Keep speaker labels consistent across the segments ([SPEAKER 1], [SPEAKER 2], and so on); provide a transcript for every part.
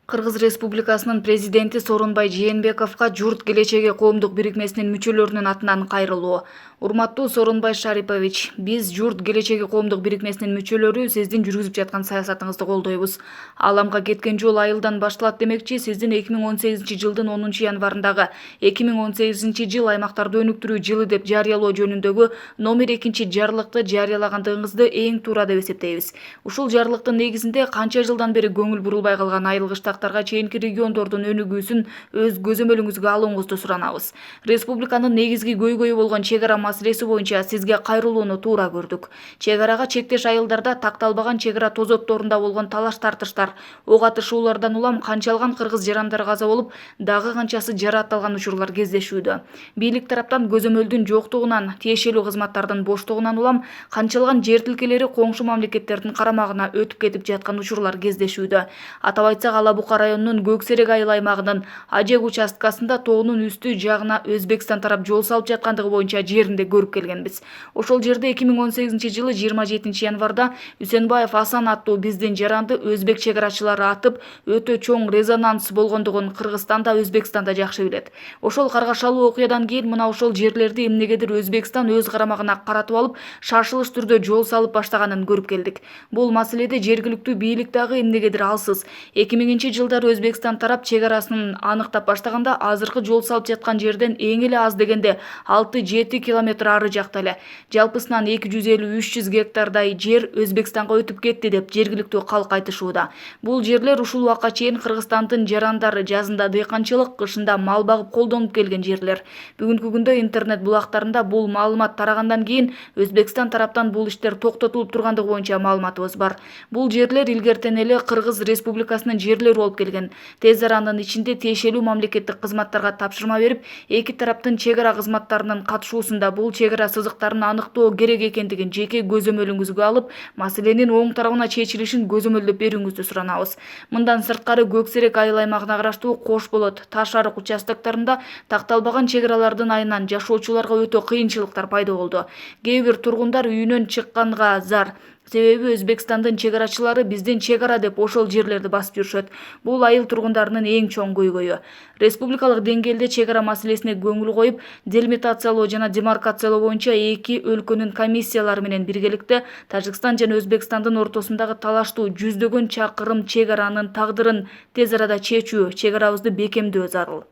[SPEAKER 1] Кыргыз Республикасынын президенти Сооронбай Жээнбековго Журт келечеги коомдук бирикмесинин мүчөлөрүнүн атынан кайрылуу. Урматтуу Сооронбай Шарипович, биз Журт келечеги коомдук бирикмесинин мүчөлөрү сиздин жүргүзүп жаткан саясатыңызды колдойбуз. Аламга кеткен жол айылдан башталат демекчи, сиздин 2018-жылдын 10-январындагы 2018-жыл аймактарды өнүктүрүү жылы деп жарыялоо жөнүндөгү номер 2-жарлыкты жарыялагандыгыңызды эң туура деп эсептейбиз. Ушул жарлыктын негизинде канча жылдан бери көңүл бурулбай калган айыл-кыштактарга чейинки региондордун өнүгүүсүн өз көзөмөлүңүзгө алууңузду суранабыз. Республиканын негизги көйгөйү болгон чек ара маселеси боюнча сизге кайрылууну туура көрдүк. Чек арага чектеш айылдарда такталбаган чек ара тозотторунда болгон талаш-тартыштар, ок атышуулардан улам канчалган кыргыз жарандар каза болуп, дагы канчасы жараатталган учурлар кездешүүдө. Бийлик тараптан көзөмөлдүн жоктугунан, тиешелүү кызматтардын боштугунан улам канчалган жер тилкелери коңшу мамлекеттердин карамагына өтүп кетип жаткан учурлар кездешүүдө. Атап айтсак, Ала Бука районунун Көксерек айыл аймагынын Ажек участкасында тоонун үстү жагына Өзбекстан тарап жол салып жаткандыгы боюнча жеринде көрүп келгенбиз. Ошол жерде 2018-жылы 27-январда Үсенбаев Асан аттуу биздин жаранды өзбек чек арачылары атып, өтө чоң резонанс болгондугун Кыргызстанда, Өзбекстанда жакшы билет. Ошол каргашалуу окуядан кийин мына ошол жерлерди эмнегедир Өзбекстан өз карамагына каратып алып, шашылыш түрдө жол салып баштаганын көрүп келдик. Бул маселеде жергиликтүү бийлик дагы эмнегедир алсыз. 2000-жылдары Өзбекстан тарап чек арасын аныктап баштаганда азыркы жол салып жаткан жерден эң эле аз дегенде 6-7 километр ары жакта эле жалпысынан 250-300 гектардай жер Өзбекстанга өтүп кетти деп жергиликтүү калк айтышууда. Бул жерлер ушул убакка чейин Кыргызстандын жарандары жазында дыйканчылык, кышында мал багып колдонуп келген жерлер. Бүгүнкү күндө интернет булактарында бул маалымат тарагандан кийин Өзбекстан тараптан бул иштер токтотулуп тургандыгы боюнча маалыматыбыз бар. Бул жерлер илгертен эле Кыргыз Республикасынын жерлери болуп келген. Тез аранын ичинде тиешелүү мамлекеттик кызматтарга тапшырма берип, эки тараптын чек ара кызматтарынын катышуусунда бул чек ара сызыктарын аныктоо керек экендигин жеке көзөмөлүңүзгө алып, маселенин оң тарабына чечилишин көзөмөлдөп берүүңүздү суранабыз. Мындан сырткары Көксерек айыл аймагына караштуу Кош болот, Таш арык участоктарында такталбаган чек аралардын айынан жашоочуларга өтө кыйынчылыктар пайда болду. Кээ бир тургундар үйүнөн чыкканга зар. Себеби Өзбекстандын чек арачылары биздин чек ара деп ошол жерлерди басып жүрүшөт. Бул айыл тургундарынын эң чоң көйгөйү. Республикалык деңгээлде чек ара маселесине көңүл коюп, делимитациялоо жана демаркациялоо боюнча эки өлкөнүн комиссиялары менен биргеликте Тажикстан жана Өзбекстандын ортосундагы талаштуу жүздөгөн чакырым чек аранын тагдырын тез арада чечүү, чек арабызды бекемдөө зарыл.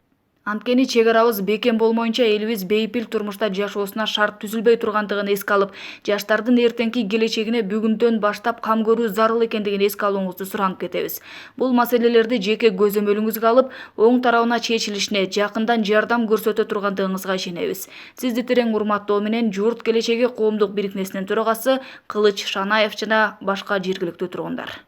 [SPEAKER 1] Анткени чек арабыз бекем болмоюнча элибиз бейпил турмушта жашоосуна шарт түзүлбөй тургандыгын эске алып, жаштардын эртеңки келечегине бүгүндөн баштап кам көрүү зарыл экендигин эске алууңузду суранып кетебиз. Бул маселелерди жеке көзөмөлүңүзгө алып, оң тарабына чечилишине жакындан жардам көрсөтө тургандыгыңызга ишенебиз. Сизди терең урматтоо менен Журт келечеги коомдук бирикмесинин төрагасы Кылыч Шанаев жана башка жергиликтүү тургундар.